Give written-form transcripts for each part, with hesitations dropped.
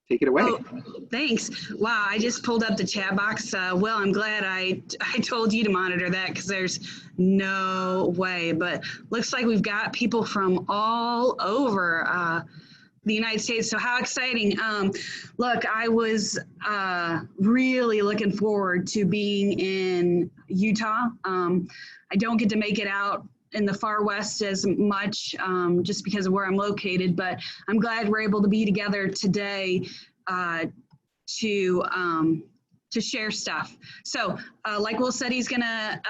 take it away. Oh, thanks. Wow, I just pulled up the chat box. Well, I'm glad I told you to monitor that because there's no way. But looks like we've got people from all over the United States. So how exciting. Look, I was really looking forward to being in Utah. I don't get to make it out in the far west as much just because of where I'm located, but I'm glad we're able to be together today to share stuff. So like Will said, he's gonna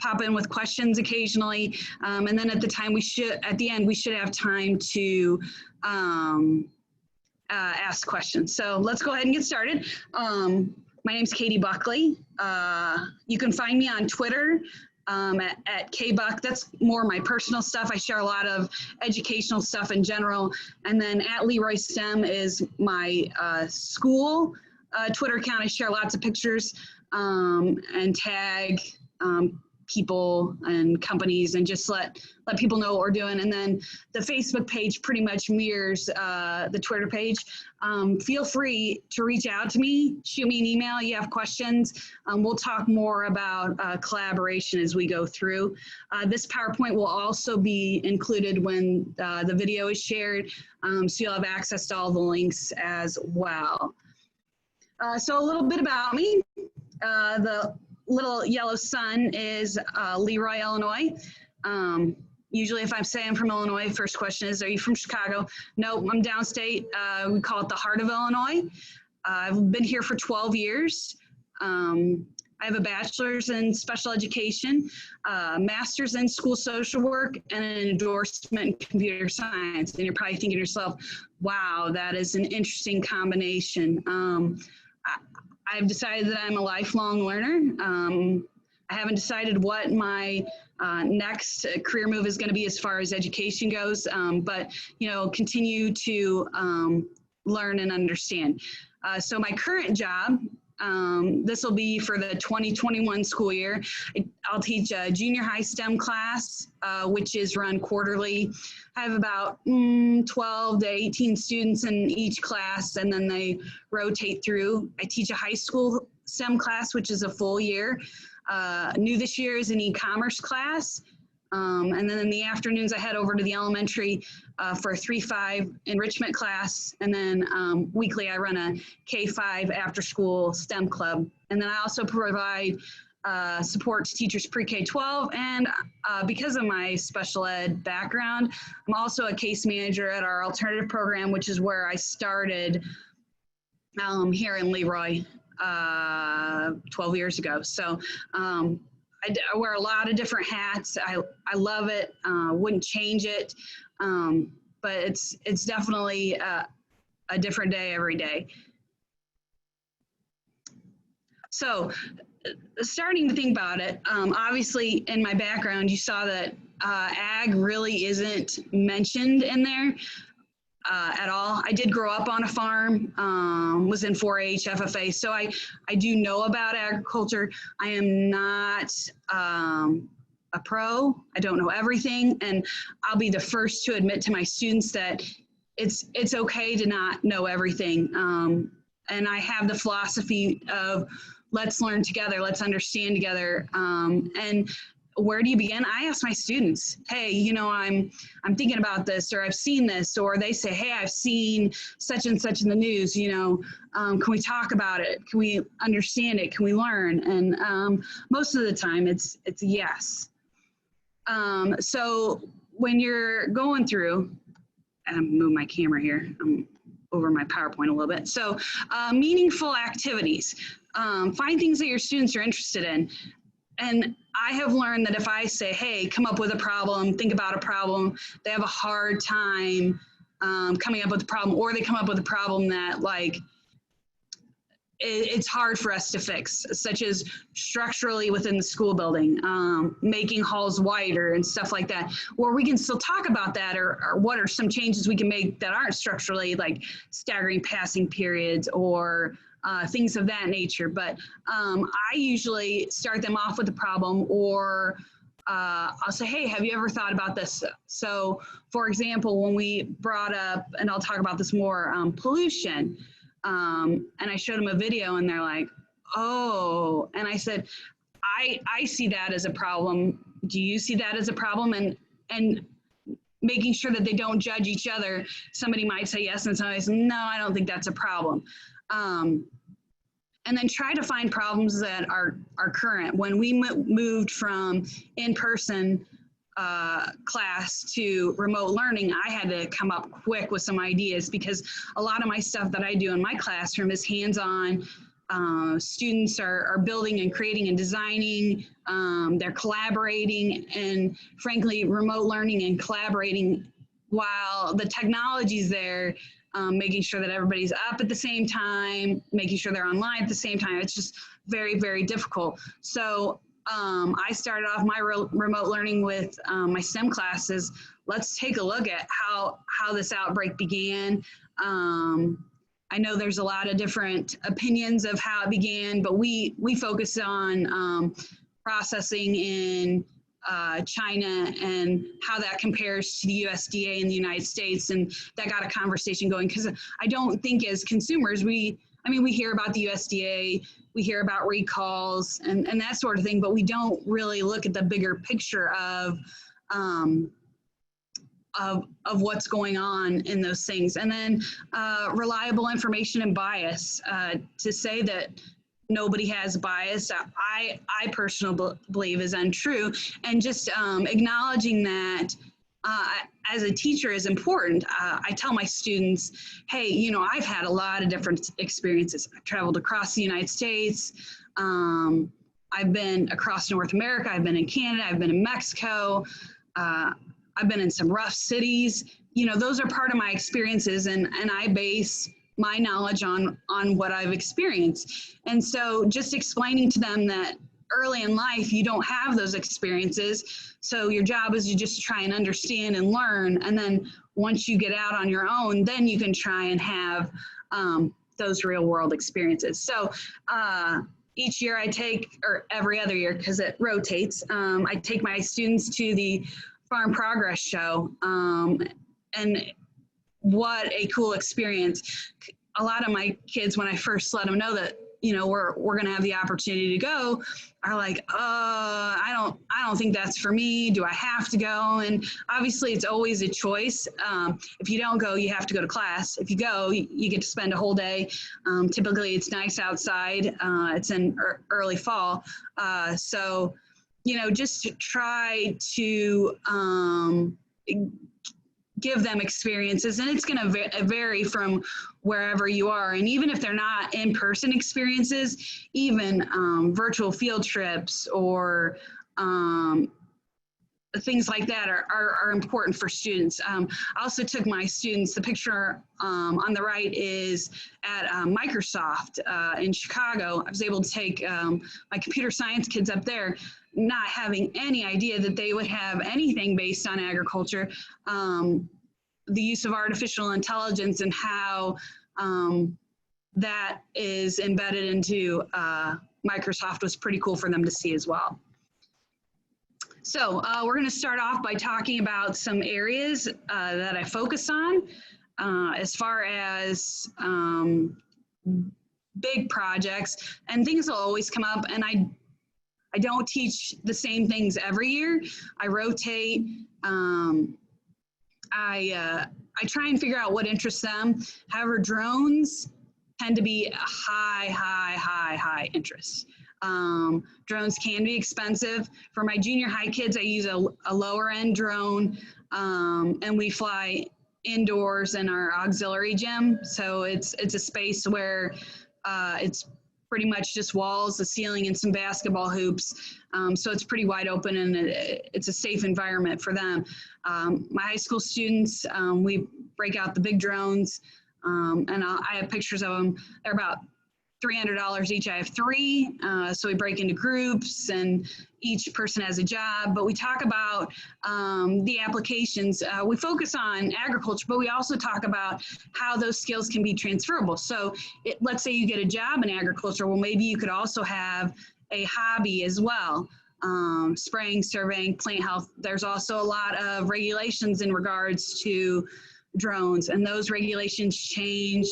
pop in with questions occasionally, and then at the end we should have time to ask questions. So let's go ahead and get started. My name's Katie Buckley. You can find me on Twitter at kbuck. That's more my personal stuff. I share a lot of educational stuff in general. And then at LeRoy STEM is my school Twitter account. I share lots of pictures and tag people and companies and just let people know what we're doing. And then the Facebook page pretty much mirrors the Twitter page. Feel free to reach out to me, shoot me an email, you have questions. We'll talk more about collaboration as we go through. This PowerPoint will also be included when the video is shared, so you'll have access to all the links as well. So a little bit about me. The little yellow sun is LeRoy, Illinois. Usually if I'm saying I'm from Illinois, first question is, are you from Chicago? No, I'm downstate. We call it the heart of Illinois. I've been here for 12 years. I have a bachelor's in special education, master's in school social work, and an endorsement in computer science. And you're probably thinking to yourself, wow, that is an interesting combination. I've decided that I'm a lifelong learner. I haven't decided what my next career move is going to be as far as education goes, but continue to learn and understand. So my current job, this will be for the 2021 school year. I'll teach a junior high STEM class, which is run quarterly. I have about 12 to 18 students in each class, and then they rotate through. I teach a high school STEM class, which is a full year. New this year is an e-commerce class. And then in the afternoons, I head over to the elementary for a 3-5 enrichment class. And then weekly, I run a K-5 after-school STEM club. And then I also provide support to teachers pre-K-12. And because of my special ed background, I'm also a case manager at our alternative program, which is where I started here in LeRoy 12 years ago. So I wear a lot of different hats. I love it. Wouldn't change it. But it's definitely a different day every day. So starting to think about it, obviously in my background, you saw that ag really isn't mentioned in there at all. I did grow up on a farm, was in 4-H, FFA, so I do know about agriculture. I am not a pro. I don't know everything, and I'll be the first to admit to my students that it's okay to not know everything. And I have the philosophy of let's learn together, let's understand together. And where do you begin? I ask my students, hey, I'm thinking about this, or I've seen this, or they say, hey, I've seen such and such in the news, can we talk about it? Can we understand it? Can we learn? And most of the time it's yes. So when you're going through, and I'm moving my camera here, I'm over my PowerPoint a little bit. So meaningful activities, find things that your students are interested in. And I have learned that if I say, hey, come up with a problem, think about a problem, they have a hard time coming up with a problem, or they come up with a problem that it's hard for us to fix, such as structurally within the school building, making halls wider and stuff like that, or we can still talk about that, or what are some changes we can make that aren't structurally, like staggering passing periods or things of that nature. But I usually start them off with a problem, or I'll say, hey, have you ever thought about this? So for example, when we brought up, and I'll talk about this more, pollution, And I showed them a video and they're like, oh, and I said, I see that as a problem. Do you see that as a problem? And making sure that they don't judge each other. Somebody might say yes and somebody says, no, I don't think that's a problem. And then try to find problems that are current. When we moved from in-person class to remote learning, I had to come up quick with some ideas because a lot of my stuff that I do in my classroom is hands-on. Students are building and creating and designing, they're collaborating, and frankly, remote learning and collaborating while the technology's there, making sure that everybody's up at the same time, making sure they're online at the same time. It's just very, very difficult. So I started off my remote learning with my STEM classes. Let's take a look at how this outbreak began. I know there's a lot of different opinions of how it began, but we focus on processing in China and how that compares to the USDA in the United States, and that got a conversation going because I don't think as consumers we hear about the USDA, we hear about recalls and that sort of thing, but we don't really look at the bigger picture of what's going on in those things. And then reliable information and bias. To say that nobody has bias, I personally believe is untrue. And just acknowledging that as a teacher is important. I tell my students, hey, you know, I've had a lot of different experiences. I've traveled across the United States. I've been across North America. I've been in Canada. I've been in Mexico. I've been in some rough cities. You know, those are part of my experiences, and I base my knowledge on what I've experienced. And so just explaining to them that early in life, you don't have those experiences. So your job is to just try and understand and learn. And then once you get out on your own, then you can try and have those real world experiences. So each year I take, or every other year, because it rotates, I take my students to the Farm Progress Show. And what a cool experience. A lot of my kids, when I first let them know that, you know, we're going to have the opportunity to go, are like, I don't think that's for me. Do I have to go? And obviously it's always a choice. If you don't go, you have to go to class. If you go, you get to spend a whole day. Typically it's nice outside. It's in early fall. So, you know, just to try to give them experiences, and it's going to vary from wherever you are. And even if they're not in-person experiences, even virtual field trips or things like that are important for students. I also took my students, the picture on the right is at Microsoft in Chicago. I was able to take my computer science kids up there, not having any idea that they would have anything based on agriculture. The use of artificial intelligence and how that is embedded into Microsoft was pretty cool for them to see as well. So we're going to start off by talking about some areas that I focus on as far as big projects, and things will always come up, and I don't teach the same things every year. I rotate. I try and figure out what interests them. However, drones tend to be a high interest. Drones can be expensive. For my junior high kids, I use a lower end drone, and we fly indoors in our auxiliary gym. So it's a space where it's pretty much just walls, the ceiling, and some basketball hoops. So it's pretty wide open, and it's a safe environment for them. My high school students, we break out the big drones, and I have pictures of them. They're about $300 each. I have 3, so we break into groups, and each person has a job. But we talk about the applications. We focus on agriculture, but we also talk about how those skills can be transferable. So let's say you get a job in agriculture. Well, maybe you could also have a hobby as well. Spraying, surveying, plant health. There's also a lot of regulations in regards to drones, and those regulations change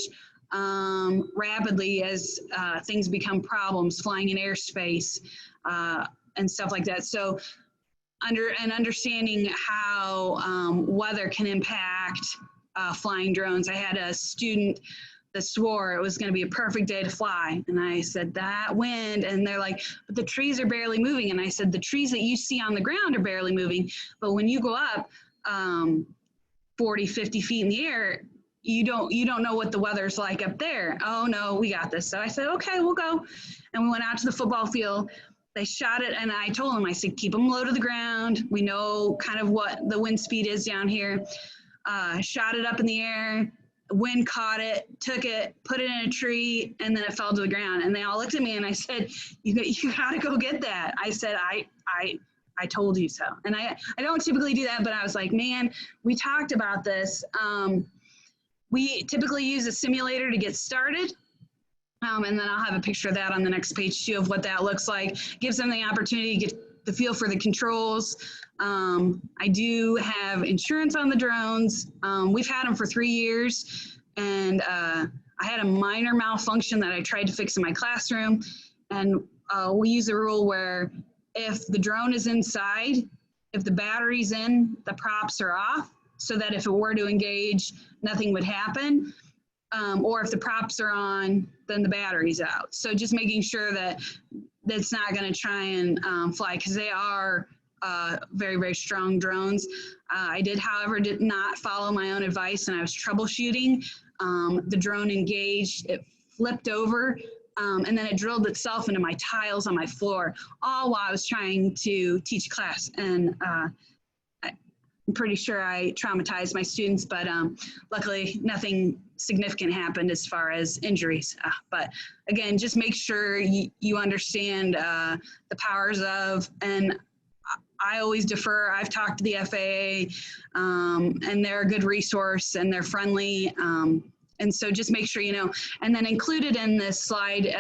rapidly as things become problems, flying in airspace and stuff like that. So understanding how weather can impact flying drones. I had a student that swore it was going to be a perfect day to fly. And I said, that wind. And they're like, but the trees are barely moving. And I said, the trees that you see on the ground are barely moving. But when you go up 40, 50 feet in the air, you don't know what the weather's like up there. Oh no, we got this. So I said, okay, we'll go. And we went out to the football field. They shot it, and I told them, I said, keep them low to the ground. We know kind of what the wind speed is down here. Shot it up in the air. Wind caught it, took it, put it in a tree, and then it fell to the ground. And they all looked at me, and I said, you got to go get that. I said, I told you so. And I don't typically do that, but I was like, man, we talked about this. We typically use a simulator to get started. And then I'll have a picture of that on the next page too, of what that looks like. Gives them the opportunity to get the feel for the controls. I do have insurance on the drones. We've had them for 3 years, and I had a minor malfunction that I tried to fix in my classroom. And we use a rule where if the drone is inside, if the battery's in, the props are off, so that if it were to engage, nothing would happen. Or if the props are on, then the battery's out. So just making sure that it's not going to try and fly, because they are very, very strong drones. I did, however, not follow my own advice, and I was troubleshooting. The drone engaged, it flipped over, and then it drilled itself into my tiles on my floor, all while I was trying to teach class. And I'm pretty sure I traumatized my students, but luckily nothing significant happened as far as injuries. But again, just make sure you understand the powers of, and I always defer. I've talked to the FAA, and they're a good resource, and they're friendly. And so just make sure you know. And then included in this slide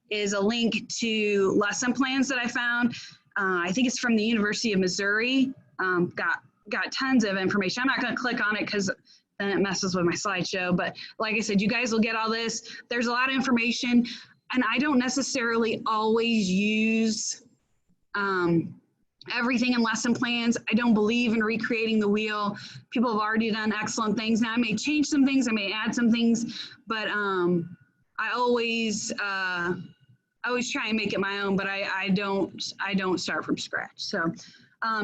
is a link to lesson plans that I found. I think it's from the University of Missouri. Got tons of information. I'm not going to click on it because then it messes with my slideshow. But like I said, you guys will get all this. There's a lot of information, and I don't necessarily always use everything in lesson plans. I don't believe in recreating the wheel. People have already done excellent things. Now I may change some things, I may add some things, but I always try and make it my own. But I don't start from scratch. So.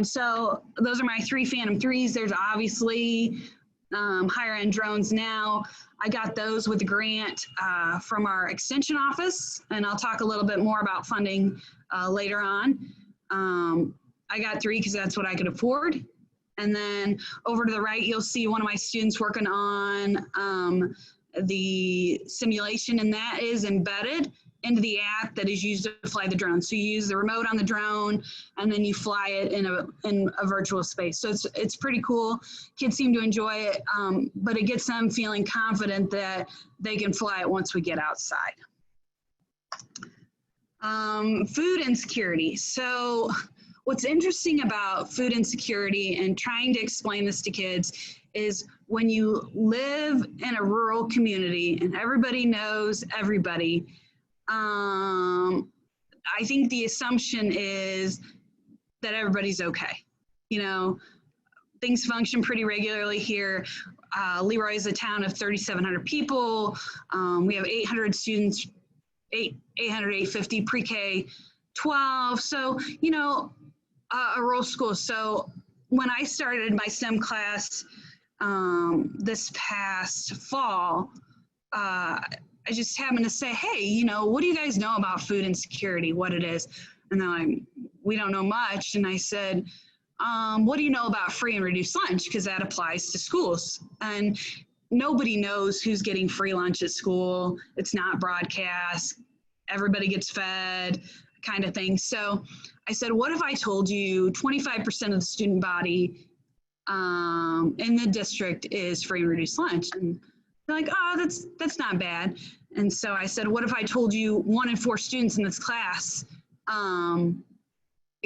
So those are my 3 Phantom 3s. There's obviously higher end drones now. I got those with a grant from our extension office, and I'll talk a little bit more about funding later on. I got 3 because that's what I could afford. And then over to the right, you'll see one of my students working on the simulation, and that is embedded into the app that is used to fly the drone. So you use the remote on the drone, and then you fly it in a virtual space. So it's pretty cool. Kids seem to enjoy it, but it gets them feeling confident that they can fly it once we get outside. Food insecurity. So what's interesting about food insecurity and trying to explain this to kids is when you live in a rural community and everybody knows everybody, I think the assumption is that everybody's okay. You know, things function pretty regularly here. LeRoy is a town of 3,700 people. We have 800 students, 850 pre-K 12. So, you know, a rural school. So when I started my STEM class this past fall, I just happened to say, hey, you know, what do you guys know about food insecurity, what it is? And they're like, we don't know much. And I said, what do you know about free and reduced lunch? Because that applies to schools. And nobody knows who's getting free lunch at school. It's not broadcast. Everybody gets fed, kind of thing. So I said, what if I told you 25% of the student body in the district is free and reduced lunch? And they're like, oh, that's not bad. And so I said, what if I told you 1 in 4 students in this class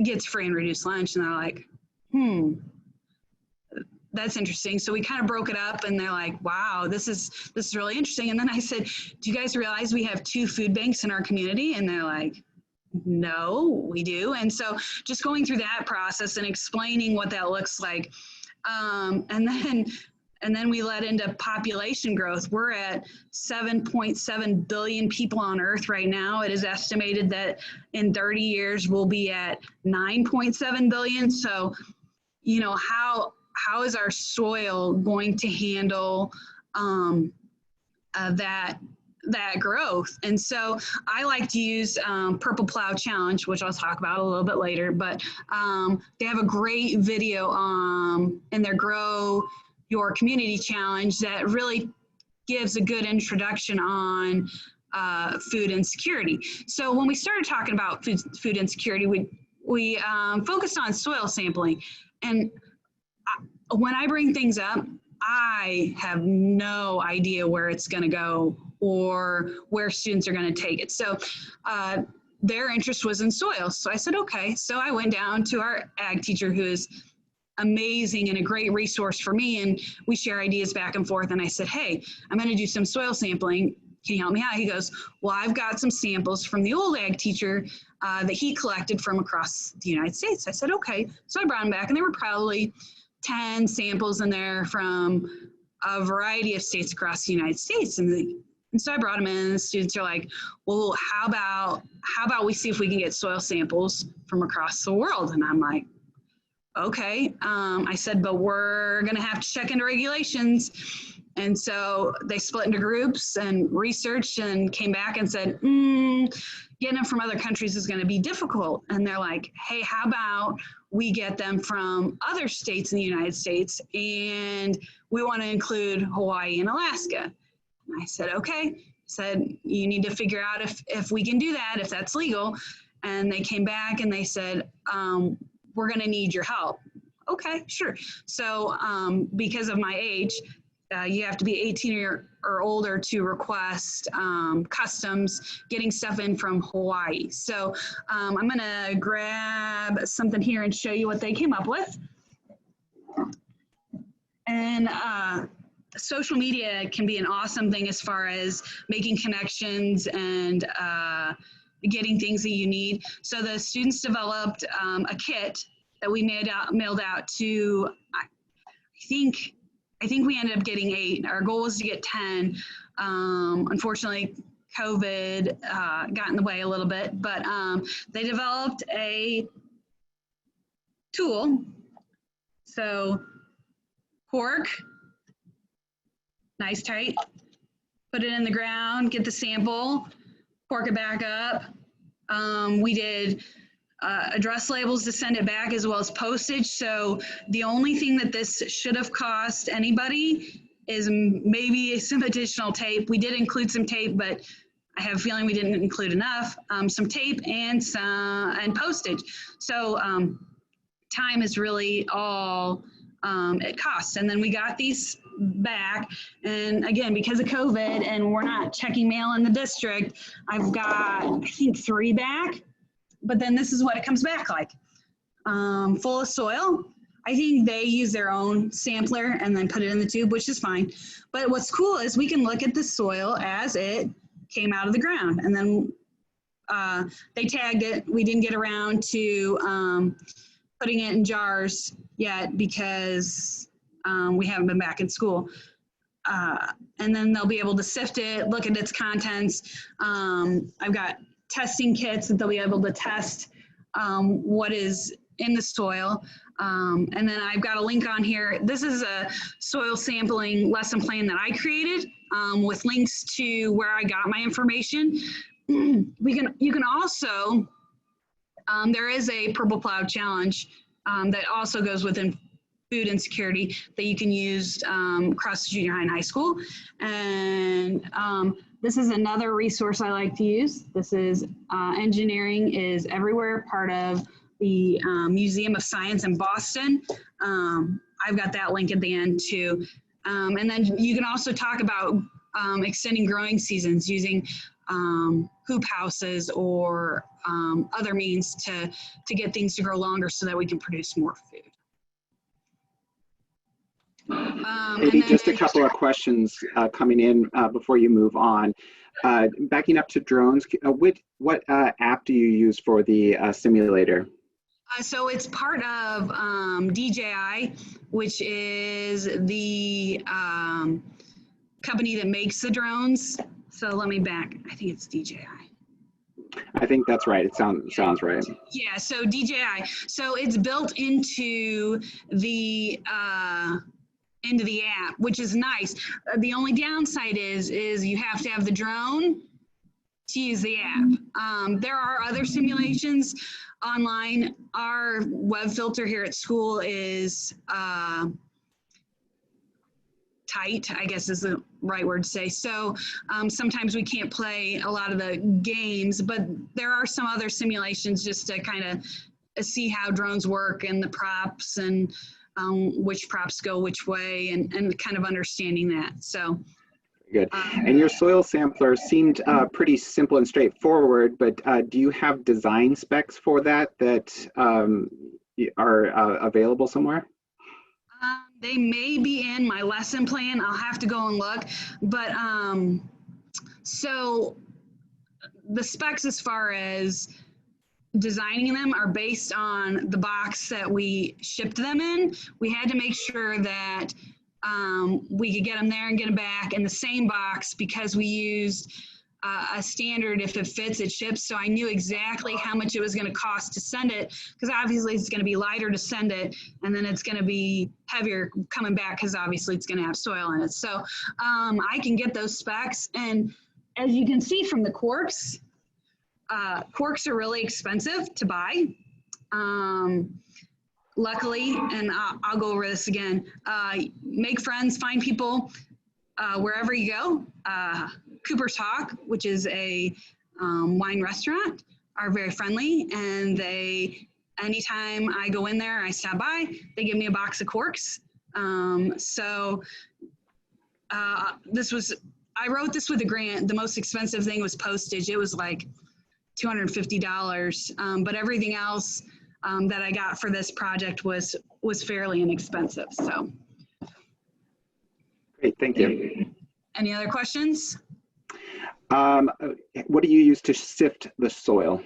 gets free and reduced lunch? And they're like, that's interesting. So we kind of broke it up, and they're like, wow, this is really interesting. And then I said, do you guys realize we have 2 food banks in our community? And they're like, no, we do. And so just going through that process and explaining what that looks like. And then we led into population growth. We're at 7.7 billion people on Earth right now. It is estimated that in 30 years we'll be at 9.7 billion. So, you know, how is our soil going to handle that growth? And so I like to use Purple Plow Challenge, which I'll talk about a little bit later, but they have a great video in their Grow Your Community Challenge that really gives a good introduction on food insecurity. So when we started talking about food insecurity, we focused on soil sampling. And when I bring things up, I have no idea where it's going to go or where students are going to take it. So their interest was in soil. So I said, okay. So I went down to our ag teacher, who is amazing and a great resource for me. And we share ideas back and forth. And I said, hey, I'm going to do some soil sampling. Can you help me out? He goes, well, I've got some samples from the old ag teacher that he collected from across the United States. I said, okay. So I brought them back, and they were probably 10 samples in there from a variety of states across the United States. And so I brought them in, and the students are like, well, how about we see if we can get soil samples from across the world? And I'm like, okay. I said, but we're going to have to check into regulations. And so they split into groups and researched and came back and said, getting them from other countries is going to be difficult. And they're like, hey, how about we get them from other states in the United States, and we want to include Hawaii and Alaska. And I said, okay. I said, you need to figure out if we can do that, if that's legal. And they came back and they said, we're going to need your help. Okay, sure. So because of my age, you have to be 18 or older to request customs getting stuff in from Hawaii. So I'm going to grab something here and show you what they came up with. And social media can be an awesome thing as far as making connections and getting things that you need. So the students developed a kit that we mailed out to, I think we ended up getting 8. Our goal was to get 10. Unfortunately, COVID got in the way a little bit, but they developed a tool. So cork, nice tight, put it in the ground, get the sample, cork it back up. We did address labels to send it back, as well as postage. So the only thing that this should have cost anybody is maybe some additional tape. We did include some tape, but I have a feeling we didn't include enough. Some tape and postage. So time is really all it costs. And then we got these back, and again, because of COVID and we're not checking mail in the district, I've got, I think, 3 back. But then this is what it comes back like, full of soil. I think they use their own sampler and then put it in the tube, which is fine. But what's cool is we can look at the soil as it came out of the ground. And then they tagged it. We didn't get around to putting it in jars yet because we haven't been back in school. And then they'll be able to sift it, look at its contents. I've got testing kits that they'll be able to test what is in the soil. And then I've got a link on here. This is a soil sampling lesson plan that I created with links to where I got my information. You can also, there is a Purple Plow Challenge that also goes within food insecurity that you can use across junior high and high school. And this is another resource I like to use. This is Engineering is Everywhere, part of the Museum of Science in Boston. I've got that link at the end too. And then you can also talk about extending growing seasons using hoop houses or other means to get things to grow longer so that we can produce more food. Maybe just a couple of questions coming in before you move on. Backing up to drones, what app do you use for the simulator? So it's part of DJI, which is the company that makes the drones. So let me back. I think it's DJI. I think that's right. It sounds right. Yeah, so DJI. So it's built into the app, which is nice. The only downside is you have to have the drone to use the app. There are other simulations online. Our web filter here at school is tight, I guess is the right word to say. So sometimes we can't play a lot of the games, but there are some other simulations just to kind of see how drones work and the props and which props go which way and kind of understanding that. So. Good. And your soil sampler seemed pretty simple and straightforward, but do you have design specs for that are available somewhere? They may be in my lesson plan. I'll have to go and look. But so the specs as far as designing them are based on the box that we shipped them in. We had to make sure that we could get them there and get them back in the same box because we used a standard, if it fits, it ships. So I knew exactly how much it was going to cost to send it, because obviously it's going to be lighter to send it, and then it's going to be heavier coming back because obviously it's going to have soil in it. So I can get those specs. And as you can see from the corks are really expensive to buy. Luckily, and I'll go over this again, make friends, find people wherever you go. Cooper's Hawk, which is a wine restaurant, are very friendly, and anytime I go in there, I stop by, they give me a box of corks. I wrote this with a grant. The most expensive thing was postage. It was like $250, but everything else that I got for this project was fairly inexpensive. So. Great, thank you. Any other questions? What do you use to sift the soil?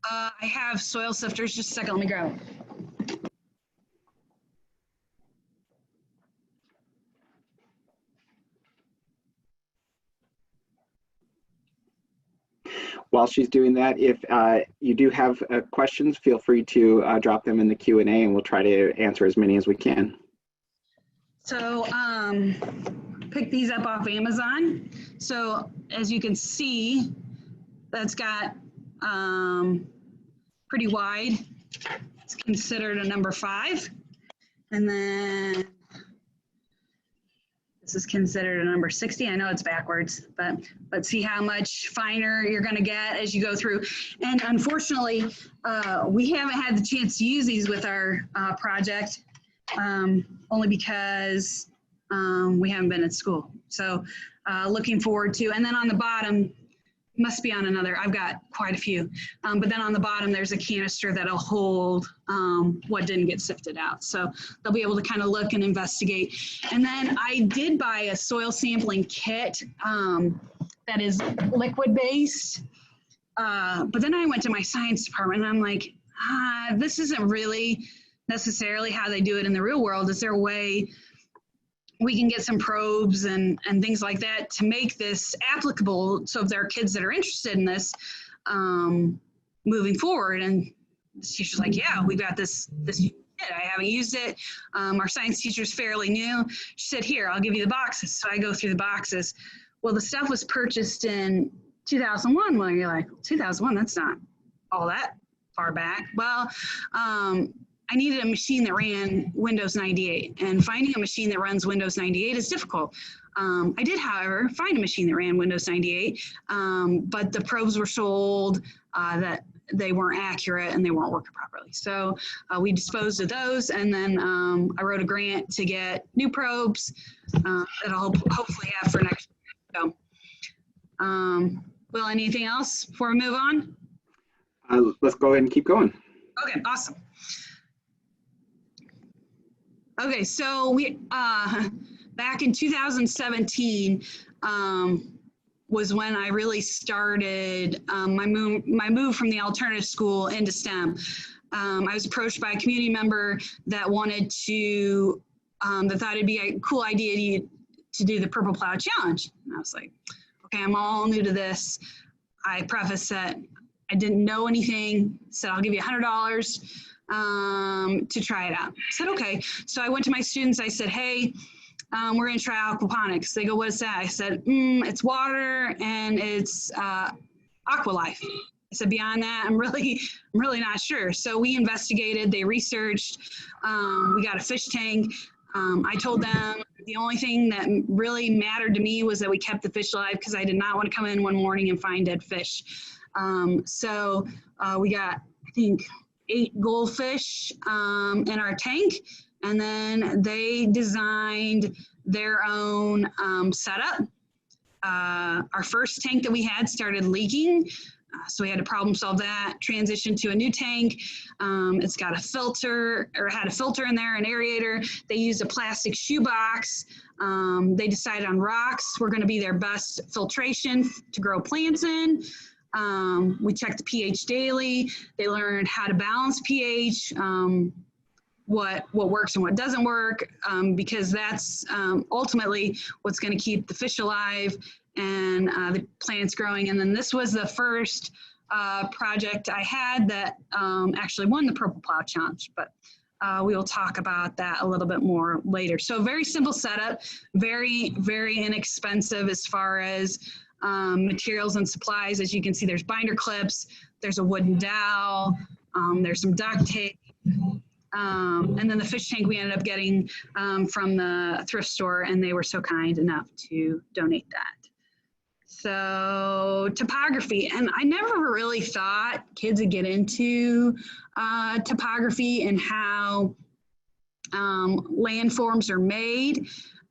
I have soil sifters. Just a second, let me grab it. While she's doing that, if you do have questions, feel free to drop them in the Q&A and we'll try to answer as many as we can. So pick these up off Amazon. So as you can see, that's got pretty wide. It's considered a number 5. And then this is considered a number 60. I know it's backwards, but see how much finer you're going to get as you go through. And unfortunately, we haven't had the chance to use these with our project, only because we haven't been at school. So looking forward to, and then on the bottom, must be on another, I've got quite a few, but then on the bottom, there's a canister that'll hold what didn't get sifted out. So they'll be able to kind of look and investigate. And then I did buy a soil sampling kit that is liquid based, but then I went to my science department and I'm like, this isn't really necessarily how they do it in the real world. Is there a way we can get some probes and things like that to make this applicable? So if there are kids that are interested in this moving forward, and the teacher's like, yeah, we got this kit. I haven't used it. Our science teacher's fairly new. She said, here, I'll give you the boxes. So I go through the boxes. Well, the stuff was purchased in 2001. Well, you're like, 2001, that's not all that far back. Well, I needed a machine that ran Windows 98, and finding a machine that runs Windows 98 is difficult. I did, however, find a machine that ran Windows 98, but the probes were sold that they weren't accurate and they weren't working properly. So we disposed of those, and then I wrote a grant to get new probes that I'll hopefully have for next year. So, Will, anything else before we move on? Let's go ahead and keep going. Okay, awesome. Okay, so we back in 2017 was when I really started my move from the alternative school into STEM. I was approached by a community member that wanted to that thought it'd be a cool idea to do the Purple Plow Challenge. And I was like, okay, I'm all new to this. I prefaced that I didn't know anything, said I'll give you $100 to try it out. I said, okay. So I went to my students, I said, hey, we're gonna try aquaponics. They go, what is that? I said, it's water and it's aqualife. I said, beyond that, I'm really not sure. So we investigated, they researched, we got a fish tank. I told them the only thing that really mattered to me was that we kept the fish alive because I did not want to come in one morning and find dead fish. So we got, I think, 8 goldfish in our tank, and then they designed their own setup. Our first tank that we had started leaking, so we had to problem solve that, transition to a new tank. It's got a filter, or had a filter in there, an aerator. They used a plastic shoebox. They decided on rocks were gonna be their best filtration to grow plants in. We checked the pH daily. They learned how to balance pH, what works and what doesn't work, because that's ultimately what's going to keep the fish alive and the plants growing. And then this was the first project I had that actually won the Purple Plow Challenge, but we will talk about that a little bit more later. So very simple setup, very, very inexpensive as far as materials and supplies. As you can see, there's binder clips, there's a wooden dowel, there's some duct tape, and then the fish tank we ended up getting from the thrift store, and they were so kind enough to donate that. So topography, and I never really thought kids would get into topography and how landforms are made.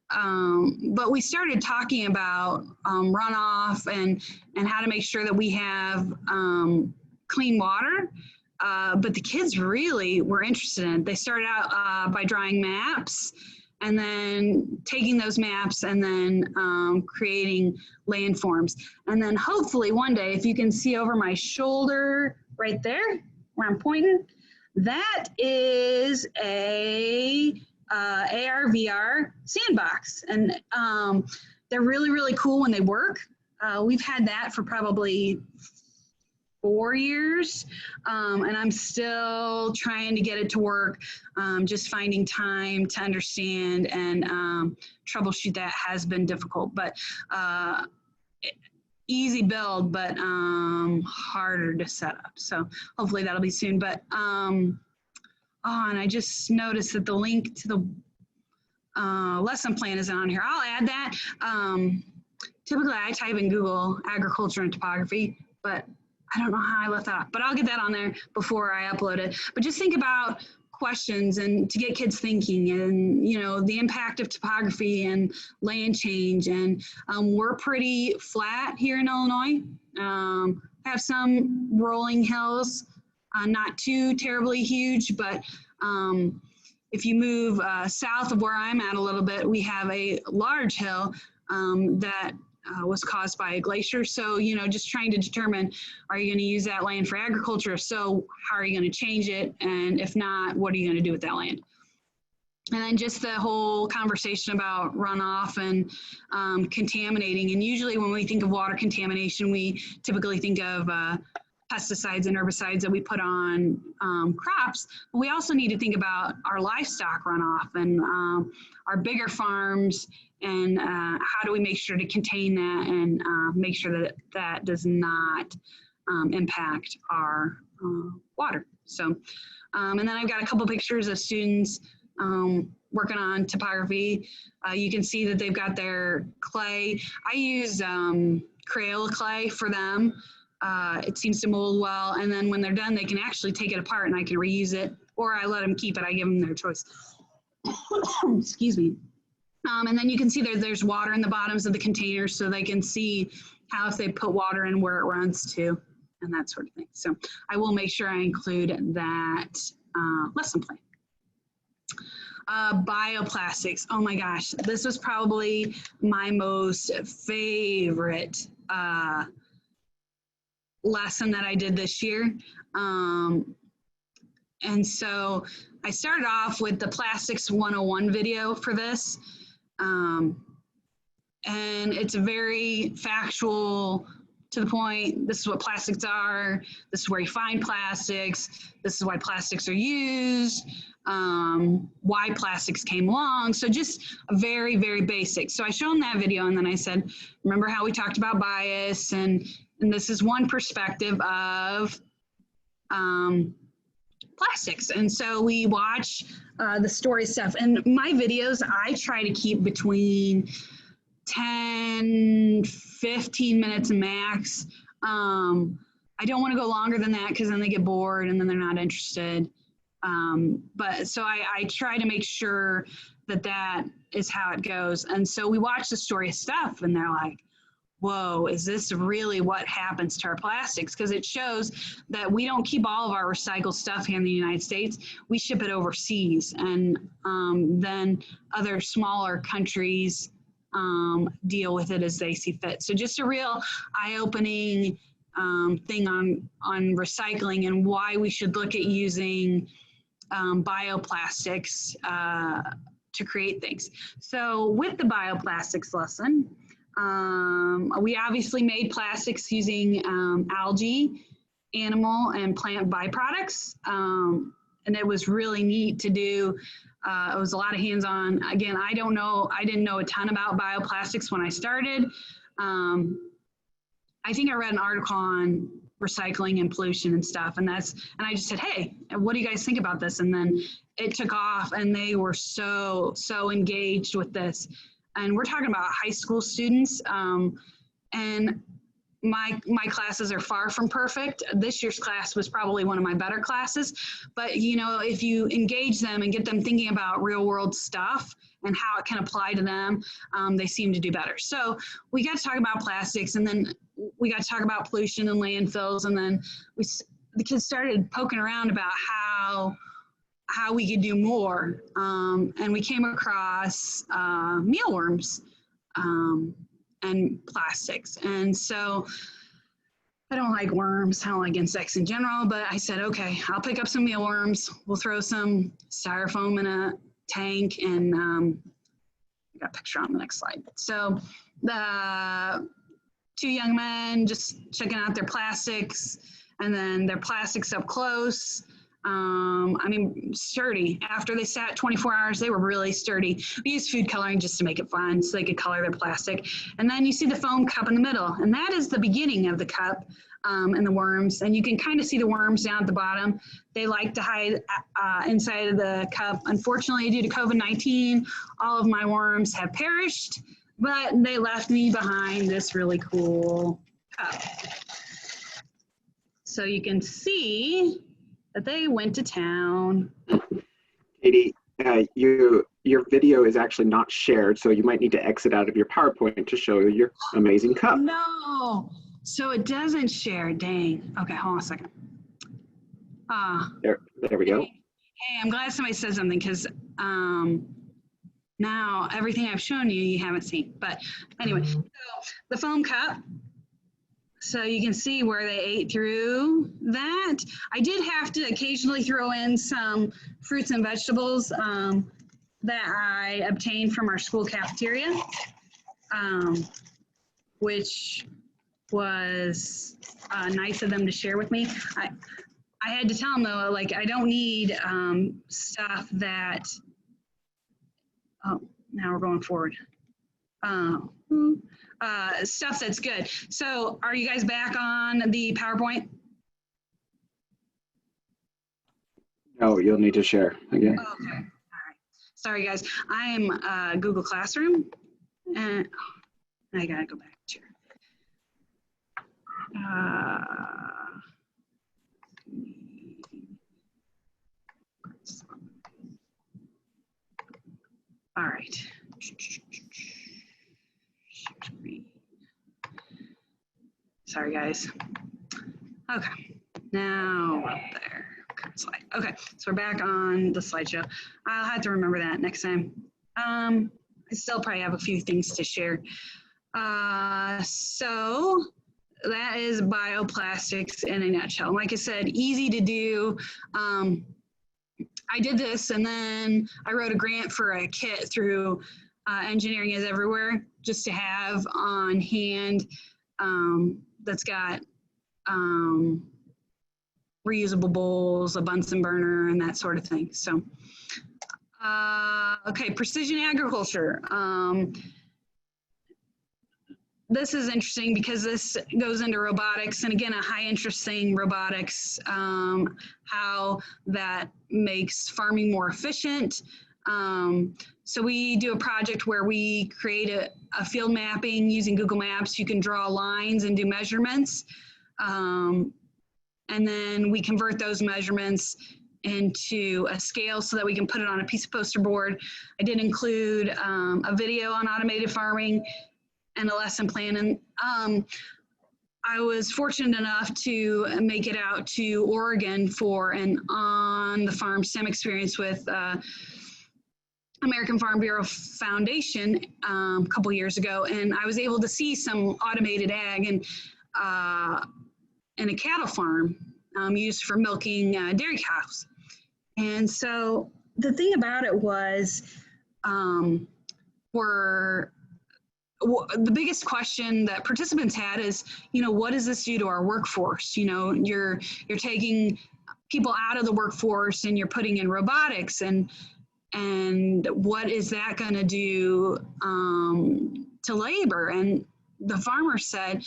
But we started talking about runoff and how to make sure that we have clean water. But the kids really were interested in it. They started out by drawing maps and then taking those maps and then creating landforms. And then hopefully one day, if you can see over my shoulder right there where I'm pointing, that is a AR, VR sandbox. And they're really, really cool when they work. We've had that for probably 4 years, and I'm still trying to get it to work, just finding time to understand and troubleshoot that has been difficult, but easy build, but harder to set up. So hopefully that'll be soon. But and I just noticed that the link to the lesson plan is on here. I'll add that. Typically I type in Google agriculture and topography, but I don't know how I left that off, but I'll get that on there before I upload it. But just think about questions and to get kids thinking, and you know, the impact of topography and land change. And we're pretty flat here in Illinois. Have some rolling hills, not too terribly huge, but if you move south of where I'm at a little bit, we have a large hill that was caused by a glacier. So, you know, just trying to determine, are you going to use that land for agriculture? If so, how are you going to change it? And if not, what are you going to do with that land? And then just the whole conversation about runoff and contaminating. And usually when we think of water contamination, we typically think of pesticides and herbicides that we put on crops. But we also need to think about our livestock runoff and our bigger farms, and how do we make sure to contain that and make sure that that does not impact our water. So, and then I've got a couple pictures of students working on topography. You can see that they've got their clay. I use Crayola clay for them. It seems to mold well, and then when they're done, they can actually take it apart and I can reuse it, or I let them keep it. I give them their choice. Excuse me. And then you can see there's water in the bottoms of the containers, so they can see how if they put water in where it runs to, and that sort of thing. So I will make sure I include that lesson plan. Bioplastics. Oh my gosh, this was probably my most favorite lesson that I did this year. And so I started off with the Plastics 101 video for this. And it's very factual, to the point. This is what plastics are. This is where you find plastics. This is why plastics are used. Why plastics came along. So just very, very basic. So I showed them that video, and then I said, remember how we talked about bias, and this is one perspective of plastics. And so we watch the story stuff. And my videos, I try to keep between 10, 15 minutes max. I don't want to go longer than that because then they get bored and then they're not interested. But so I try to make sure that that is how it goes. And so we watch the story stuff, and they're like, whoa, is this really what happens to our plastics? Because it shows that we don't keep all of our recycled stuff here in the United States. We ship it overseas, and then other smaller countries deal with it as they see fit. So just a real eye-opening thing on recycling and why we should look at using bioplastics to create things. So with the bioplastics lesson, we obviously made plastics using algae, animal, and plant byproducts. And it was really neat to do. It was a lot of hands-on. Again, I didn't know a ton about bioplastics when I started. I think I read an article on recycling and pollution and stuff, and I just said, hey, what do you guys think about this? And then it took off, and they were so engaged with this. And we're talking about high school students, and my classes are far from perfect. This year's class was probably one of my better classes, but you know, if you engage them and get them thinking about real world stuff and how it can apply to them, they seem to do better. So we got to talk about plastics, and then we got to talk about pollution and landfills, and then the kids started poking around about how we could do more, and we came across mealworms and plastics. And so I don't like worms, I don't like insects in general, but I said, okay, I'll pick up some mealworms, we'll throw some styrofoam in a tank, and I got a picture on the next slide. So the two young men just checking out their plastics, and then their plastics up close. I mean, sturdy. After they sat 24 hours, they were really sturdy. We used food coloring just to make it fun so they could color their plastic. And then you see the foam cup in the middle, and that is the beginning of the cup and the worms. And you can kind of see the worms down at the bottom. They like to hide inside of the cup. Unfortunately, due to COVID-19, all of my worms have perished, but they left me behind this really cool cup. So you can see that they went to town. Katie, your video is actually not shared, so you might need to exit out of your PowerPoint to show your amazing cup. No, so it doesn't share, dang. Okay, hold on a second. There we go. Hey, I'm glad somebody said something, because now everything I've shown you haven't seen. But anyway, so the foam cup. So you can see where they ate through that. I did have to occasionally throw in some fruits and vegetables that I obtained from our school cafeteria, which was nice of them to share with me. I had to tell them though, like, I don't need stuff that, oh, now we're going forward. Stuff that's good. So are you guys back on the PowerPoint? No, you'll need to share again. Okay, all right. Sorry guys, I am Google Classroom, and I gotta go back to all right. Sorry guys. Okay, now up there. Okay. slide. Okay, so we're back on the slideshow. I'll have to remember that next time. I still probably have a few things to share. So that is bioplastics in a nutshell. Like I said, easy to do. I did this and then I wrote a grant for a kit through Engineering is Everywhere, just to have on hand that's got reusable bowls, a Bunsen burner, and that sort of thing. So, okay, precision agriculture. This is interesting because this goes into robotics, and again, a high interest thing, robotics, how that makes farming more efficient. So we do a project where we create a field mapping using Google Maps. You can draw lines and do measurements. And then we convert those measurements into a scale so that we can put it on a piece of poster board. I did include a video on automated farming and a lesson plan. And I was fortunate enough to make it out to Oregon for an on-the-farm STEM experience with American Farm Bureau Foundation a couple years ago. And I was able to see some automated ag and in a cattle farm used for milking dairy cows. And so the thing about it was the biggest question that participants had is, what does this do to our workforce? You're taking people out of the workforce and you're putting in robotics, and what is that going to do to labor? And the farmer said,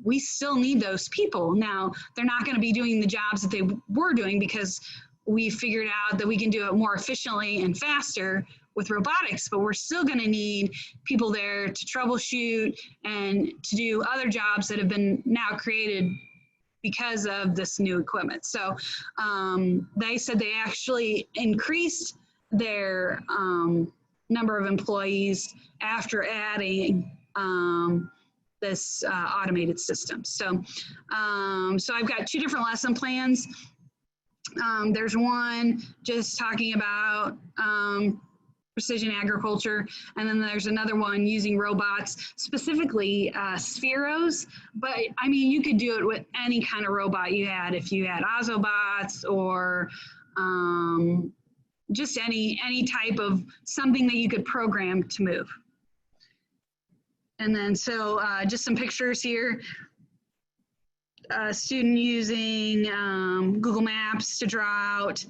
we still need those people. Now, they're not going to be doing the jobs that they were doing because we figured out that we can do it more efficiently and faster with robotics, but we're still going to need people there to troubleshoot and to do other jobs that have been now created because of this new equipment. So they said they actually increased their number of employees after adding this automated system. So, so I've got two different lesson plans. There's one just talking about precision agriculture, and then there's another one using robots, specifically spheros. But I mean, you could do it with any kind of robot you had. If you had Ozobots or just any type of something that you could program to move. And then so just some pictures here. A student using Google Maps to draw out.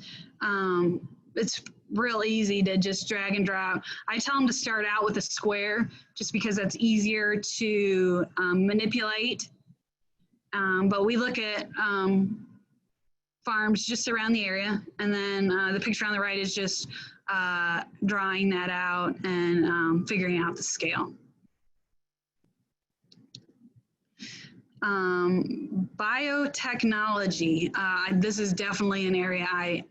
It's real easy to just drag and drop. I tell them to start out with a square just because that's easier to manipulate. But we look at farms just around the area, and then the picture on the right is just drawing that out and figuring out the scale. Biotechnology, this is definitely an area I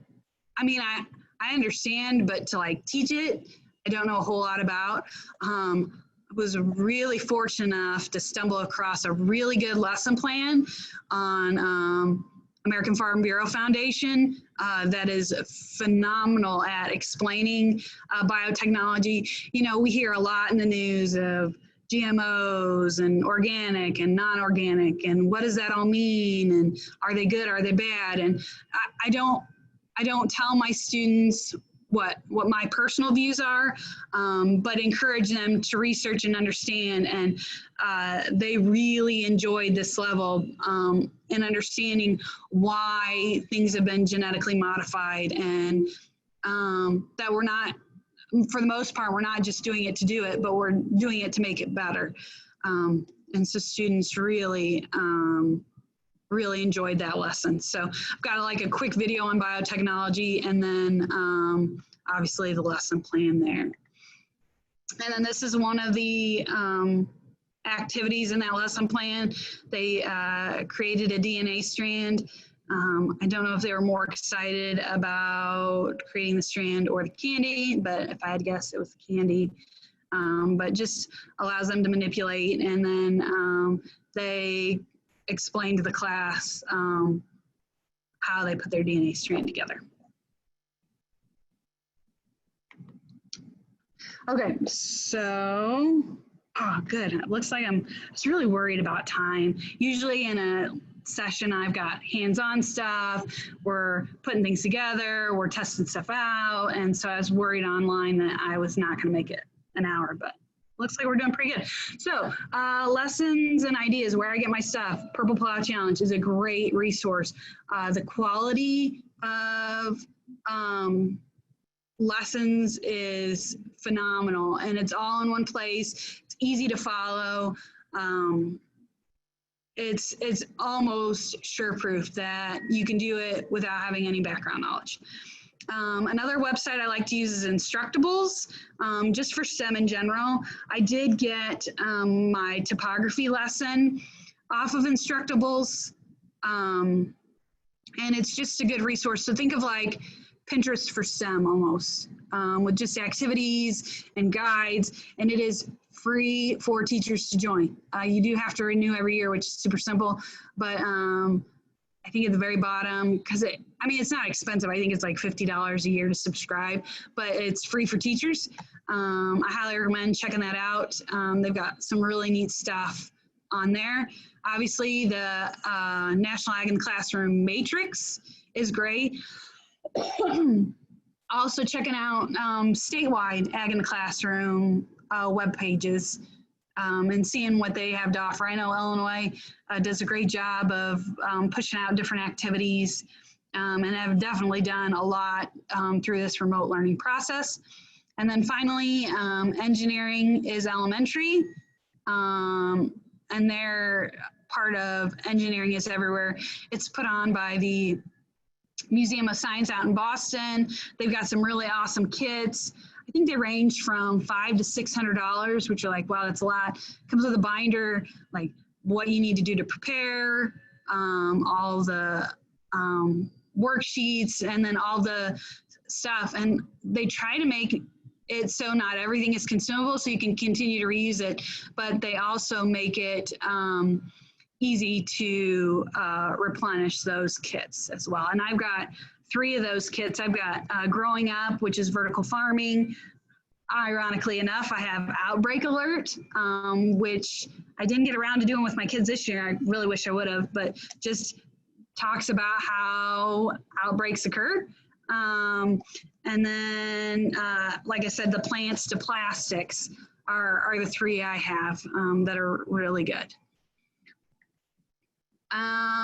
understand, but to teach it, I don't know a whole lot about. I was really fortunate enough to stumble across a really good lesson plan on American Farm Bureau Foundation that is phenomenal at explaining biotechnology. We hear a lot in the news of GMOs and organic and non-organic, and what does that all mean? And are they good? Are they bad? And I don't tell my students what my personal views are, but encourage them to research and understand. And they really enjoyed this level in understanding why things have been genetically modified, and that we're not, for the most part, we're not just doing it to do it, but we're doing it to make it better. And so students really enjoyed that lesson. So I've got a quick video on biotechnology, and then obviously the lesson plan there. And then this is one of the activities in that lesson plan. They created a DNA strand. I don't know if they were more excited about creating the strand or the candy, but if I had guessed, it was the candy. But just allows them to manipulate, and then they explained to the class how they put their DNA strand together. Okay, so, oh, good. It looks like I was really worried about time. Usually in a session, I've got hands-on stuff. We're putting things together. We're testing stuff out. And so I was worried online that I was not going to make it an hour, but looks like we're doing pretty good. So lessons and ideas, where I get my stuff. Purple Plow Challenge is a great resource. The quality of lessons is phenomenal, and it's all in one place. It's easy to follow. It's almost sure-proof that you can do it without having any background knowledge. Another website I like to use is Instructables, just for STEM in general. I did get my topography lesson off of Instructables, and it's just a good resource. So think of like Pinterest for STEM almost, with just activities and guides, and it is free for teachers to join. You do have to renew every year, which is super simple, but I think at the very bottom, because it's not expensive. I think it's like $50 a year to subscribe, but it's free for teachers. I highly recommend checking that out. They've got some really neat stuff on there. Obviously, the National Ag in the Classroom Matrix is great. Also checking out statewide Ag in the Classroom web pages and seeing what they have to offer. I know Illinois does a great job of pushing out different activities, and have definitely done a lot through this remote learning process. And then finally, Engineering is Elementary, and they're part of Engineering is Everywhere. It's put on by the Museum of Science out in Boston. They've got some really awesome kits. I think they range from $500 to $600, which are like, wow, that's a lot. Comes with a binder, like what you need to do to prepare, all the worksheets, and then all the stuff. And they try to make it so not everything is consumable, so you can continue to reuse it, but they also make it easy to replenish those kits as well. And I've got 3 of those kits. I've got Growing Up, which is vertical farming. Ironically enough, I have Outbreak Alert, which I didn't get around to doing with my kids this year. I really wish I would have, but just talks about how outbreaks occur. And then, like I said, the Plants to Plastics are the 3 I have that are really good.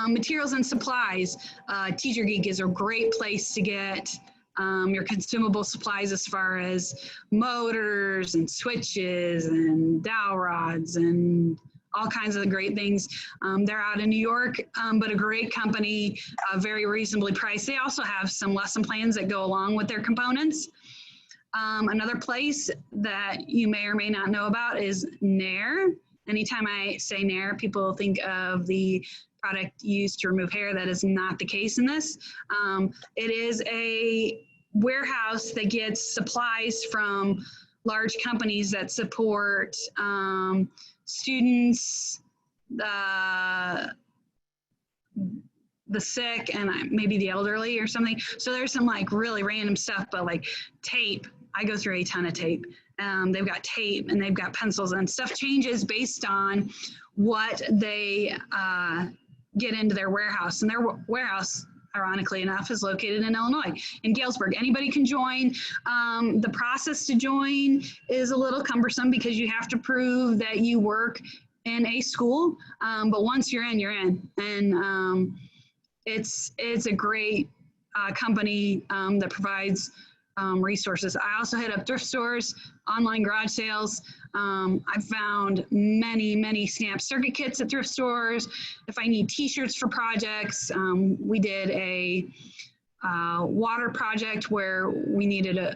Materials and supplies. Teacher Geek is a great place to get your consumable supplies as far as motors and switches and dowel rods and all kinds of great things. They're out in New York, but a great company, very reasonably priced. They also have some lesson plans that go along with their components. Another place that you may or may not know about is Nair. Anytime I say Nair, people think of the product used to remove hair. That is not the case in this. It is a warehouse that gets supplies from large companies that support students, the sick, and maybe the elderly or something. So there's some like really random stuff, but like tape, I go through a ton of tape. They've got tape and they've got pencils, and stuff changes based on what they get into their warehouse. And their warehouse, ironically enough, is located in Illinois, in Galesburg. Anybody can join. The process to join is a little cumbersome because you have to prove that you work in a school. But once you're in, you're in. And it's a great company that provides resources. I also hit up thrift stores, online garage sales. I've found many snap circuit kits at thrift stores. If I need t-shirts for projects, we did a water project where we needed a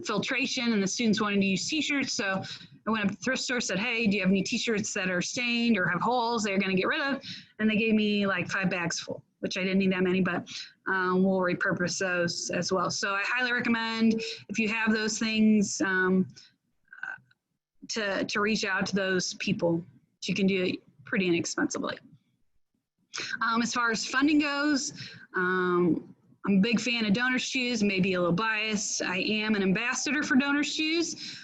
filtration and the students wanted to use t-shirts. So I went up to the thrift store, said, hey, do you have any t-shirts that are stained or have holes they're going to get rid of? And they gave me like 5 bags full, which I didn't need that many, but we'll repurpose those as well. So I highly recommend, if you have those things, to reach out to those people. You can do it pretty inexpensively. As far as funding goes, I'm a big fan of Donors Choose, maybe a little biased. I am an ambassador for Donors Choose.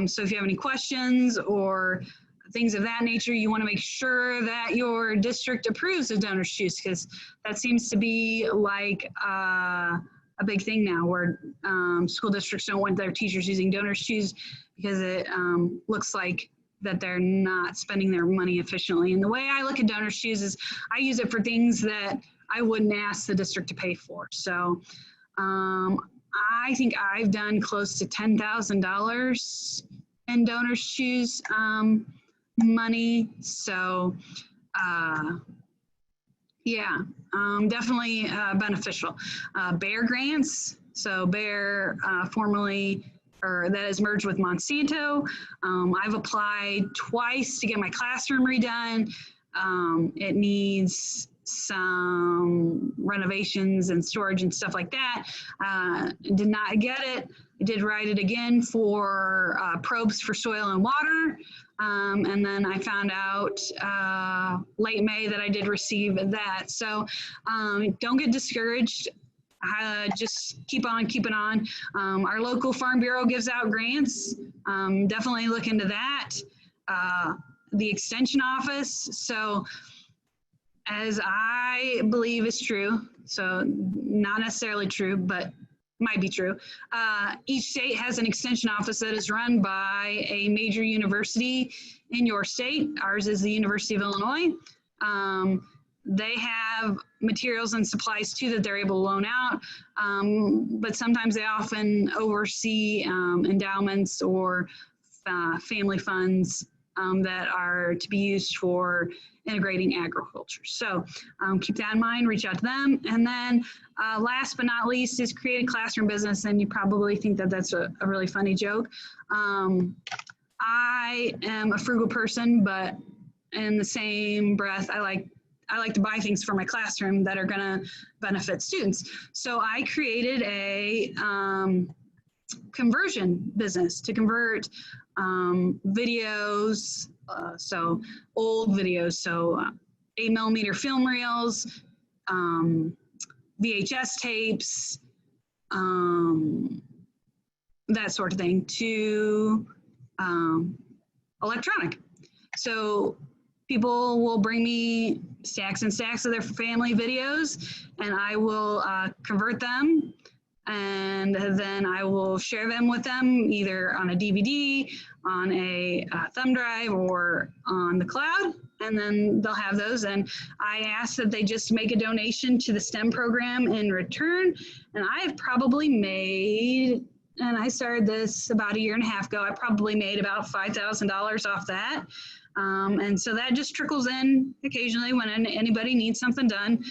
So if you have any questions or things of that nature, you want to make sure that your district approves of Donors Choose, because that seems to be like a big thing now, where school districts don't want their teachers using Donors Choose because it looks like that they're not spending their money efficiently. And the way I look at Donors Choose is I use it for things that I wouldn't ask the district to pay for. So I think I've done close to $10,000 in Donors Choose money. So yeah, definitely beneficial. Bear grants. So Bear formerly, or that is merged with Monsanto. I've applied twice to get my classroom redone. It needs some renovations and storage and stuff like that. Did not get it. I did write it again for probes for soil and water. And then I found out late May that I did receive that. So don't get discouraged. Just keep on keeping on. Our local Farm Bureau gives out grants. Definitely look into that. The Extension Office. So as I believe is true, so not necessarily true, but might be true. Each state has an extension office that is run by a major university in your state. Ours is the University of Illinois. They have materials and supplies too that they're able to loan out, but sometimes they often oversee endowments or family funds that are to be used for integrating agriculture. So keep that in mind, reach out to them. And then last but not least is create a classroom business. And you probably think that that's a really funny joke. I am a frugal person, but in the same breath, I like to buy things for my classroom that are gonna benefit students. So I created a conversion business to convert videos, so old videos, so 8mm film reels, VHS tapes, that sort of thing, to electronic. So people will bring me stacks and stacks of their family videos, and I will convert them, and then I will share them with them either on a DVD, on a thumb drive, or on the cloud, and then they'll have those. And I ask that they just make a donation to the STEM program in return. And I've probably made, and I started this about 1.5 years ago, I probably made about $5,000 off that. And so that just trickles in occasionally when anybody needs something done.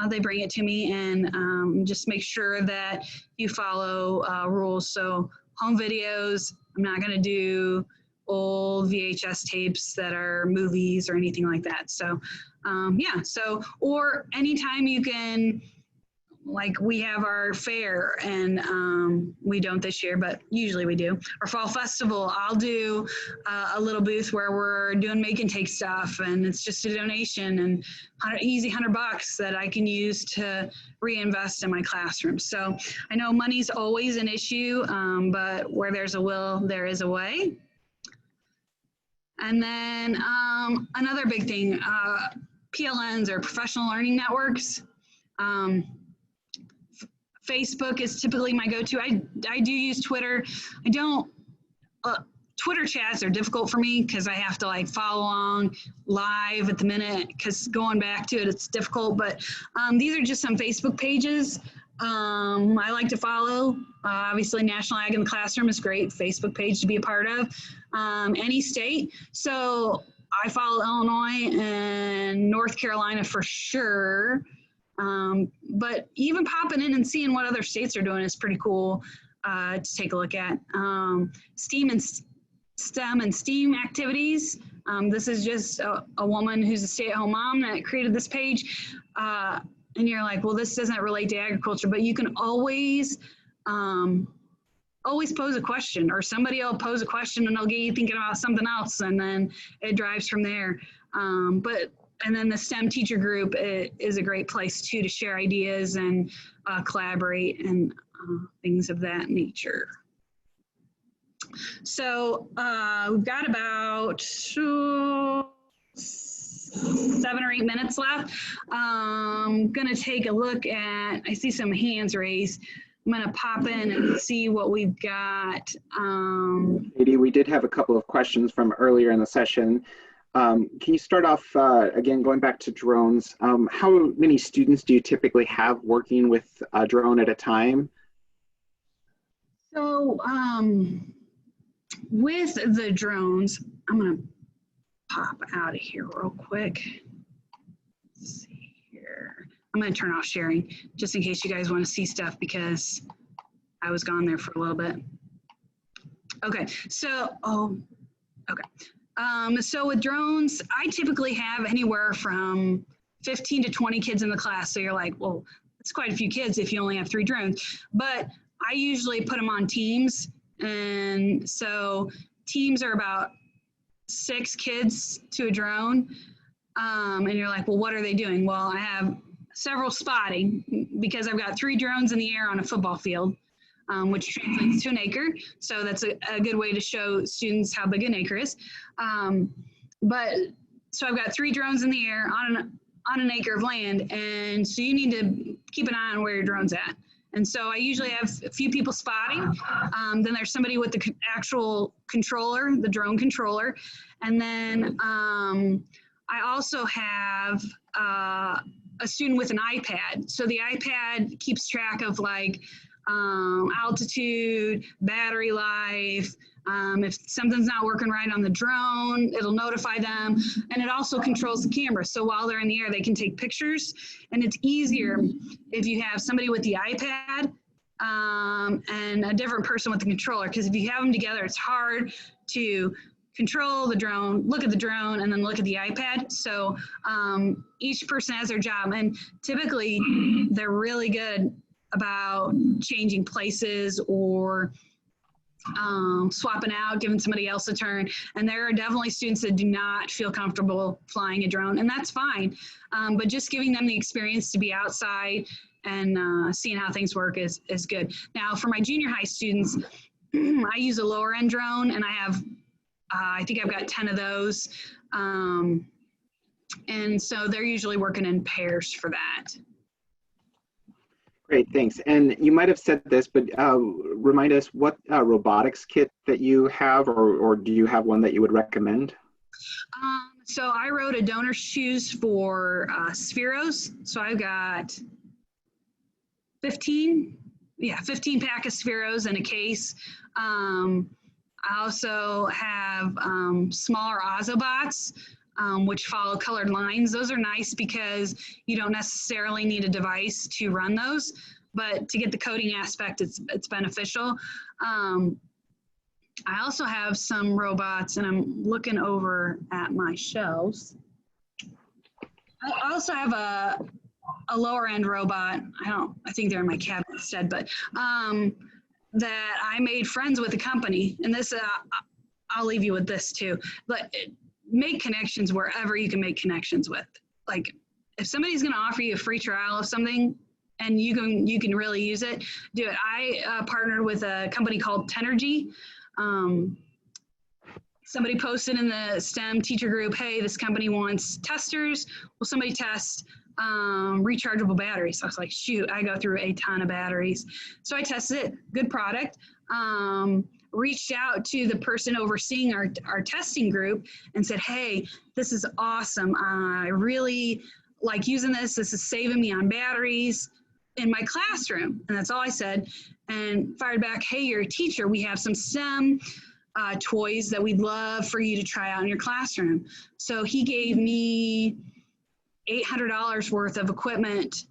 They bring it to me, and just make sure that you follow rules. So home videos, I'm not going to do old VHS tapes that are movies or anything like that. So yeah, so, or anytime you can, like we have our fair, and we don't this year, but usually we do. Our fall festival, I'll do a little booth where we're doing make and take stuff, and it's just a donation and easy $100 that I can use to reinvest in my classroom. So I know money's always an issue, but where there's a will, there is a way. And then another big thing, PLNs, or professional learning networks. Facebook is typically my go-to. I do use Twitter. I don't, Twitter chats are difficult for me because I have to like follow along live at the minute, because going back to it, it's difficult. But these are just some Facebook pages I like to follow. Obviously, National Ag in the Classroom is a great Facebook page to be a part of. Any state. So I follow Illinois and North Carolina for sure. But even popping in and seeing what other states are doing is pretty cool to take a look at. STEM and STEAM activities. This is just a woman who's a stay-at-home mom that created this page. And you're like, well, this doesn't relate to agriculture, but you can always pose a question, or somebody will pose a question and they'll get you thinking about something else, and then it drives from there. But And then the STEM teacher group is a great place too to share ideas and collaborate and things of that nature. So we've got about 7 or 8 minutes left. I'm gonna take a look at, I see some hands raised. I'm gonna pop in and see what we've got. Katie, we did have a couple of questions from earlier in the session. Can you start off, again, going back to drones, how many students do you typically have working with a drone at a time? So with the drones, I'm gonna pop out of here real quick. Let's see here. I'm gonna turn off sharing just in case you guys wanna see stuff because I was gone there for a little bit. Okay, so, so with drones, I typically have anywhere from 15 to 20 kids in the class. So you're like, well, that's quite a few kids if you only have 3 drones. But I usually put them on teams. And so teams are about 6 kids to a drone. And you're like, well, what are they doing? Well, I have several spotting because I've got 3 drones in the air on a football field. Which translates to an acre. So that's a good way to show students how big an acre is. So I've got 3 drones in the air on an acre of land. And so you need to keep an eye on where your drone's at. And so I usually have a few people spotting. Then there's somebody with the actual controller, the drone controller. And then I also have a student with an iPad. So the iPad keeps track of like, altitude, battery life. If something's not working right on the drone, it'll notify them. And it also controls the camera. So while they're in the air, they can take pictures. And it's easier if you have somebody with the iPad and a different person with the controller. Because if you have them together, it's hard to control the drone, look at the drone, and then look at the iPad. So each person has their job. And typically, they're really good about changing places or swapping out, giving somebody else a turn. And there are definitely students that do not feel comfortable flying a drone, and that's fine. But just giving them the experience to be outside and seeing how things work is good. Now, for my junior high students, I use a lower end drone, and I have, I think I've got 10 of those. And so they're usually working in pairs for that. Great, thanks. And you might have said this, but remind us what robotics kit that you have, or do you have one that you would recommend? So I wrote a donor's choose for Spheros. So I've got 15 pack of Spheros in a case. I also have smaller Ozobots, which follow colored lines. Those are nice because you don't necessarily need a device to run those, but to get the coding aspect, it's beneficial. I also have some robots, and I'm looking over at my shelves. I also have a lower end robot. I think they're in my cabinet instead, but that I made friends with a company, and this, I'll leave you with this too, but make connections wherever you can make connections with. Like if somebody's going to offer you a free trial of something and you can really use it, do it. I partnered with a company called Tenergy. Somebody posted in the STEM teacher group, hey, this company wants testers. Will somebody test rechargeable batteries? So I was like, shoot, I go through a ton of batteries. So I tested it, good product. Reached out to the person overseeing our testing group and said, hey, this is awesome. I really like using this. This is saving me on batteries in my classroom. And that's all I said. And fired back, hey, you're a teacher. We have some STEM toys that we'd love for you to try out in your classroom. So he gave me $800 worth of equipment,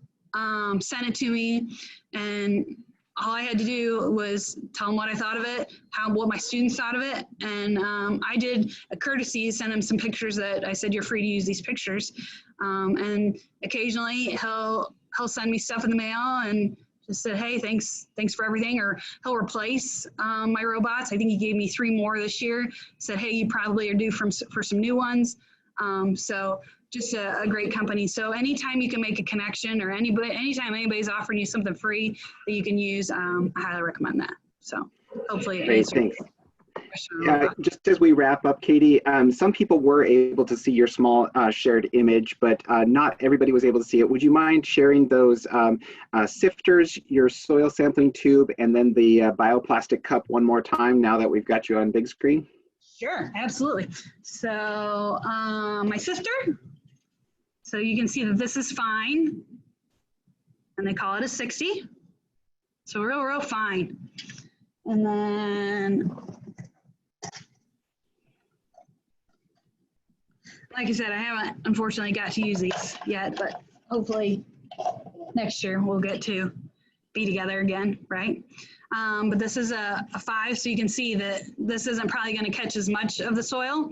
sent it to me, and all I had to do was tell him what I thought of it, what my students thought of it, and I did a courtesy, send him some pictures that I said, you're free to use these pictures, and occasionally he'll send me stuff in the mail and just said, hey, thanks for everything, or he'll replace my robots. I think he gave me 3 more this year, said, hey, you probably are due for some new ones, so just a great company. So anytime you can make a connection, or anytime anybody's offering you something free that you can use, I highly recommend that. So hopefully it Great, answers thanks. your question. Yeah, just as we wrap up, Katie, some people were able to see your small shared image, but not everybody was able to see it. Would you mind sharing those sifters, your soil sampling tube, and then the bioplastic cup one more time now that we've got you on big screen? Sure, absolutely. So my sifter, so you can see that this is fine, and they call it a 60. So real fine. And then, like I said, I haven't unfortunately got to use these yet, but hopefully next year we'll get to be together again, right? But this is a 5, so you can see that this isn't probably going to catch as much of the soil.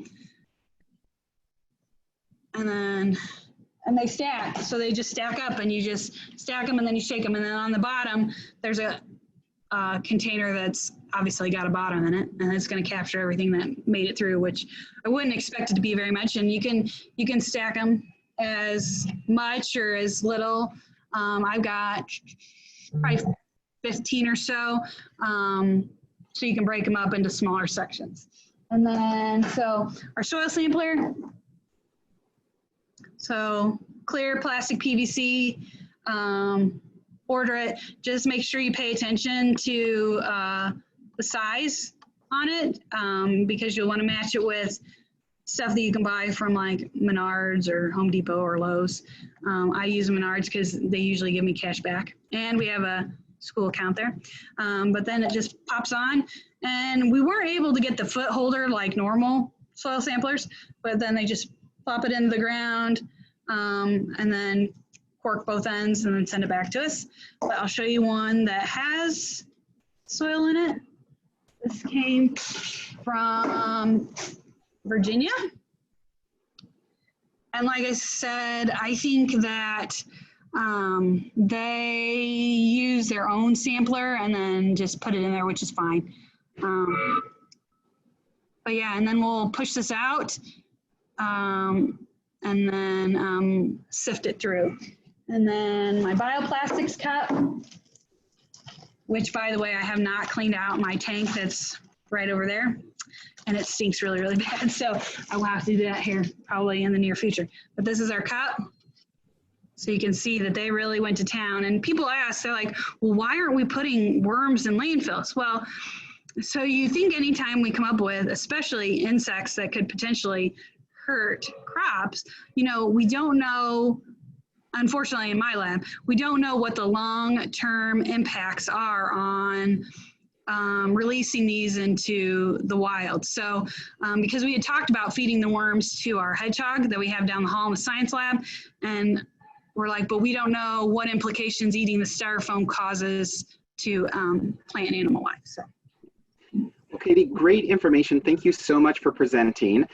And they stack, so they just stack up, and you just stack them and then you shake them. And then on the bottom, there's a container that's obviously got a bottom in it, and it's going to capture everything that made it through, which I wouldn't expect it to be very much. And you can stack them as much or as little. I've got probably 15 or so, so you can break them up into smaller sections. And then, so our soil sampler, so clear plastic PVC, order it. Just make sure you pay attention to the size on it, because you'll want to match it with stuff that you can buy from like Menards or Home Depot or Lowe's. I use Menards because they usually give me cash back, and we have a school account there. But then it just pops on, and we weren't able to get the foot holder like normal soil samplers, but then they just plop it into the ground, and then cork both ends and then send it back to us. But I'll show you one that has soil in it. This came from Virginia. And like I said, I think that they use their own sampler and then just put it in there, which is fine. But yeah, and then we'll push this out and then sift it through. And then my bioplastics cup, which by the way, I have not cleaned out my tank that's right over there. And it stinks really bad. So I will have to do that here probably in the near future. But this is our cup. So you can see that they really went to town. And people ask, they're like, well, why aren't we putting worms in landfills? Well, so you think anytime we come up with, especially insects that could potentially hurt crops, you know, we don't know, unfortunately in my lab, we don't know what the long-term impacts are on releasing these into the wild. So because we had talked about feeding the worms to our hedgehog that we have down the hall in the science lab, and we're like, but we don't know what implications eating the styrofoam causes to plant and animal life. So. Well, Katie, great information. Thank you so much for presenting.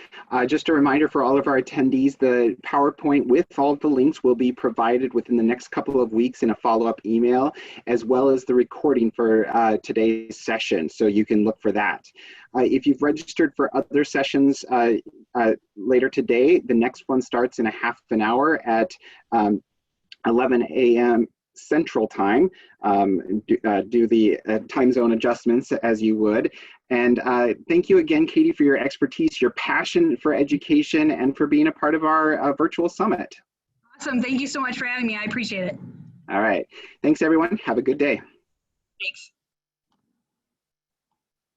Just a reminder for all of our attendees, the PowerPoint with all of the links will be provided within the next couple of weeks in a follow-up email, as well as the recording for today's session, so you can look for that. If you've registered for other sessions later today, the next one starts in a half an hour at 11 a.m. Central Time. Do the time zone adjustments as you would. And thank you again, Katie, for your expertise, your passion for education, and for being a part of our virtual summit. Awesome. Thank you so much for having me. I appreciate it. All right. Thanks, everyone. Have a good day. Thanks.